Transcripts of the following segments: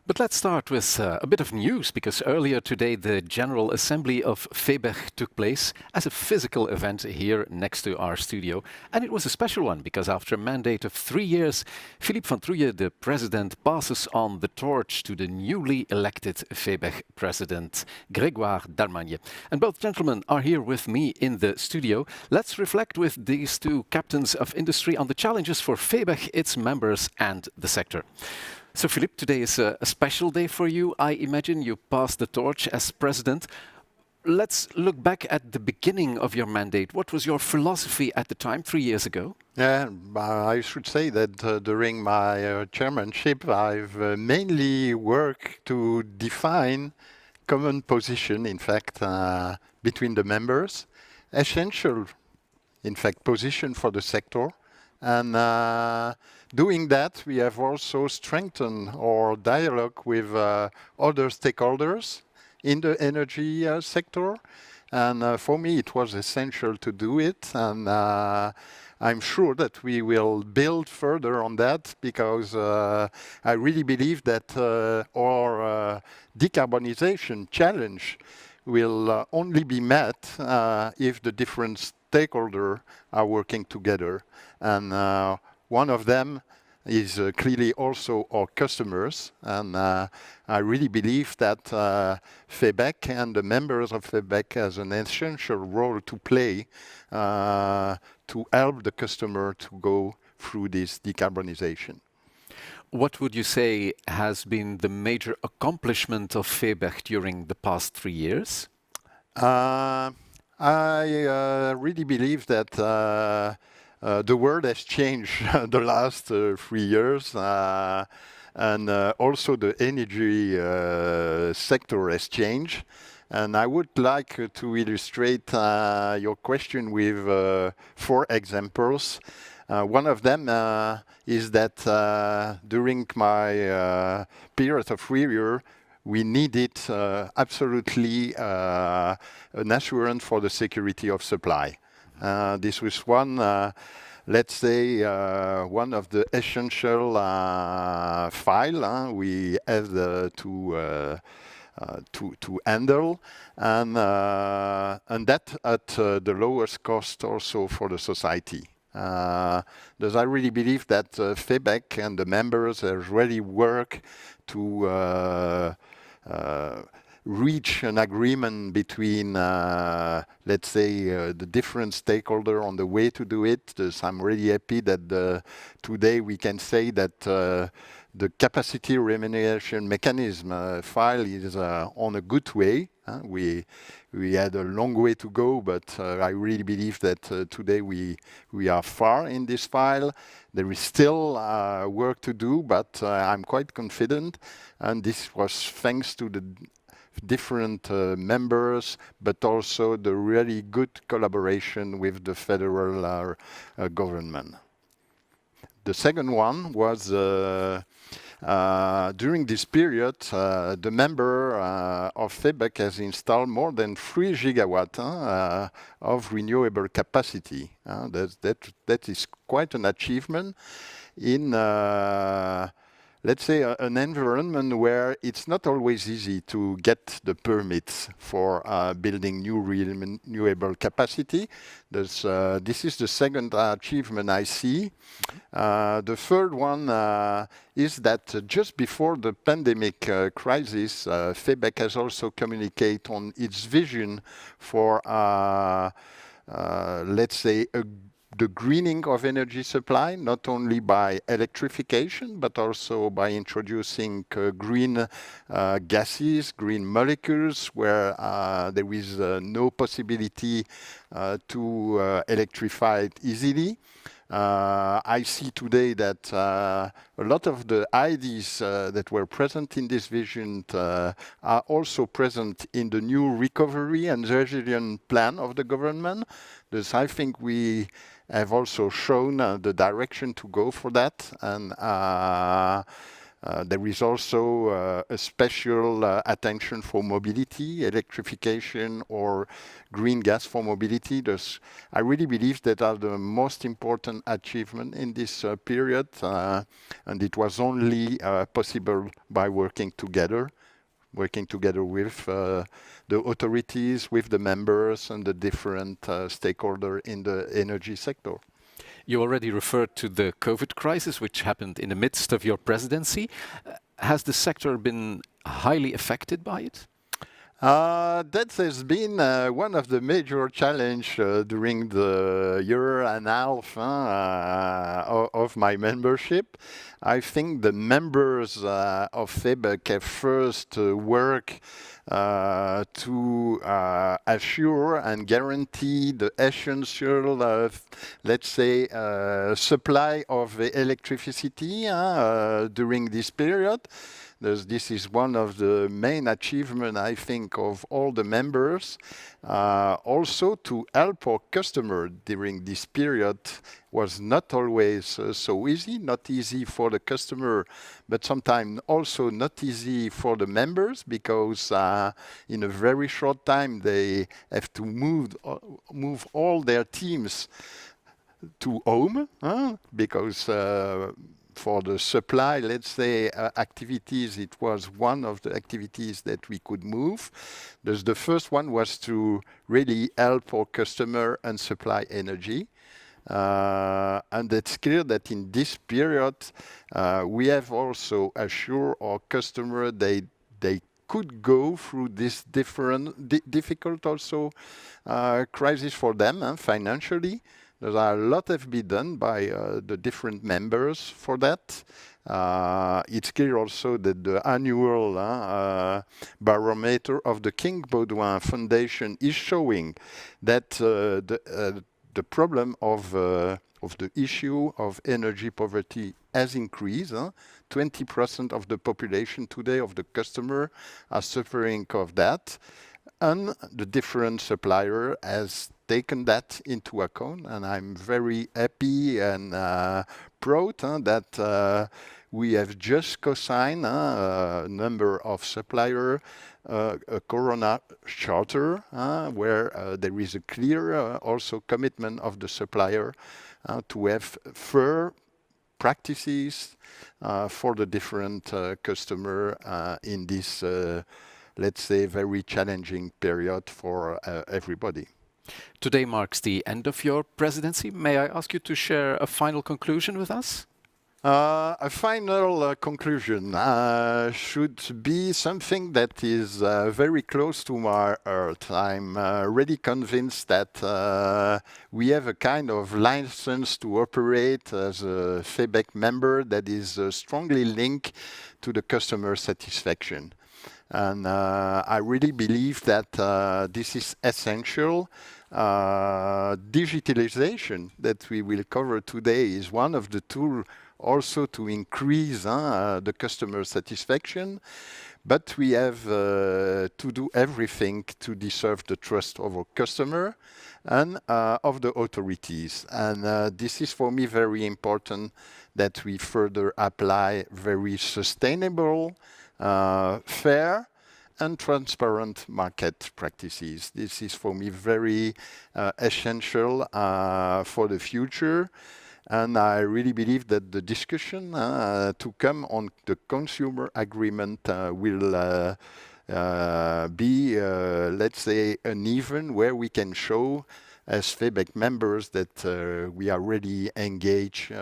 But let's start with a bit of news, because earlier today the General Assembly of FEBEG took place as a physical event here next to our studio. And it was a special one, because after a mandate of 3 years, Philippe Van Troeye, the president, passes on the torch to the newly elected FEBEG president, Grégoire Darmagne. And both gentlemen are here with me in the studio. Let's reflect with these two captains of industry on the challenges for FEBEG, its members and the sector. So, Philippe, today is a special day for you. I imagine you passed the torch as president. Let's look back at the beginning of your mandate. What was your philosophy at the time, 3 years ago? Yeah, I should say that during my chairmanship, I've mainly worked to define common position, in fact, between the members, essential, in fact, position for the sector. And doing that, we have also strengthened our dialogue with other stakeholders in the energy sector. And for me, it was essential to do it. And I'm sure that we will build further on that, because I really believe that our decarbonization challenge will only be met if the different stakeholders are working together. And one of them is clearly also our customers. And I really believe that FEBEG and the members of FEBEG has an essential role to play to help the customer to go through this decarbonization. What would you say has been the major accomplishment of FEBEG during the past 3 years? I really believe that the world has changed the last 3 years, and also the energy sector has changed. And I would like to illustrate your question with 4 examples. One of them is that during my period of 3 years, we needed absolutely an assurance for the security of supply. This was one, let's say, one of the essential file we had to handle, and that at the lowest cost also for the society. Because I really believe that FEBEG and the members have really worked to reach an agreement between, let's say, the different stakeholders on the way to do it. So I'm really happy that today we can say that the capacity remuneration mechanism file is on a good way. We had a long way to go, but I really believe that today we are far in this file. There is still work to do, but I'm quite confident. And this was thanks to the different members, but also the really good collaboration with the federal government. The second one was during this period, the member of FEBEG has installed more than 3 gigawatts of renewable capacity. That is quite an achievement in let's say, an environment where it's not always easy to get the permits for building new renewable capacity. This is the second achievement I see. The third one is that just before the pandemic crisis, FEBEG has also communicated on its vision for, let's say, the greening of energy supply, not only by electrification, but also by introducing green gases, green molecules, where there is no possibility to electrify it easily. I see today that a lot of the ideas that were present in this vision are also present in the new recovery and resilience plan of the government. Thus, I think we have also shown the direction to go for that. And There is also a special attention for mobility, electrification or green gas for mobility. I really believe that are the most important achievement in this period, and it was only possible by working together with the authorities, with the members and the different stakeholders in the energy sector. You already referred to the COVID crisis, which happened in the midst of your presidency. Has the sector been highly affected by it? That has been one of the major challenge during the year and a half of my membership. I think the members of FEBEG have first work to assure and guarantee the essential, let's say, supply of electricity during this period. This is one of the main achievements, I think, of all the members. Also to help our customer during this period was not always so easy, not easy for the customer, but sometimes also not easy for the members, because in a very short time they have to move all their teams to home, because for the supply, let's say, activities, it was one of the activities that we could move. The first one was to really help our customer and supply energy. And it's clear that in this period, we have also assured our customer they could go through this difficult also crisis for them financially. There are a lot have been done by the different members for that. It's clear also that the annual barometer of the King Baudouin Foundation is showing that the problem of the issue of energy poverty has increased. 20% of the population today of the customer are suffering of that. And the different supplier has taken that into account, and I'm very happy and proud that we have just co-signed a number of supplier a Corona Charter, where there is a clear also commitment of the supplier to have fair practices for the different customer in this let's say, very challenging period for everybody. Today marks the end of your presidency. May I ask you to share a final conclusion with us? A final conclusion should be something that is very close to my heart. I'm really convinced that we have a kind of license to operate as a FEBEG member that is strongly linked to the customer satisfaction. And I really believe that this is essential. Digitalization that we will cover today is one of the tools also to increase the customer satisfaction. But we have to do everything to deserve the trust of our customer and of the authorities. And this is for me very important, that we further apply very sustainable, fair and transparent market practices. This is for me very essential for the future. And I really believe that the discussion to come on the consumer agreement will be, let's say, uneven, where we can show as FEBEG members that we are really engaged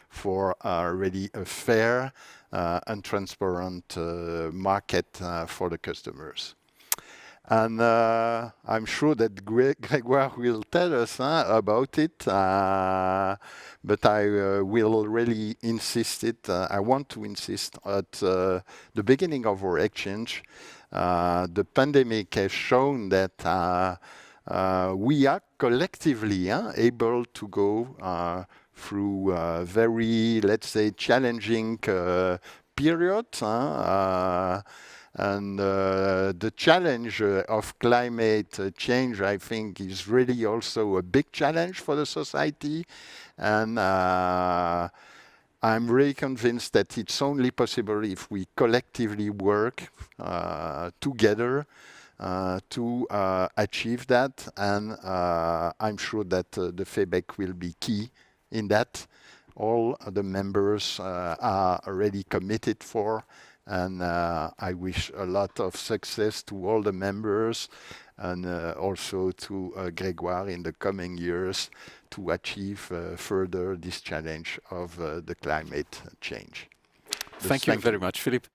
for really a fair and transparent market for the customers. And I'm sure that Grégoire will tell us about it, but I will really insist it. I want to insist at the beginning of our exchange. The pandemic has shown that we are collectively able to go through a very, let's say, challenging period. And the challenge of climate change, I think, is really also a big challenge for the society. And I'm really convinced that it's only possible if we collectively work together to achieve that. And I'm sure that the FEBEG will be key in that. All the members are already committed for. And I wish a lot of success to all the members and also to Grégoire in the coming years to achieve further this challenge of the climate change. Thank you very much, Philippe.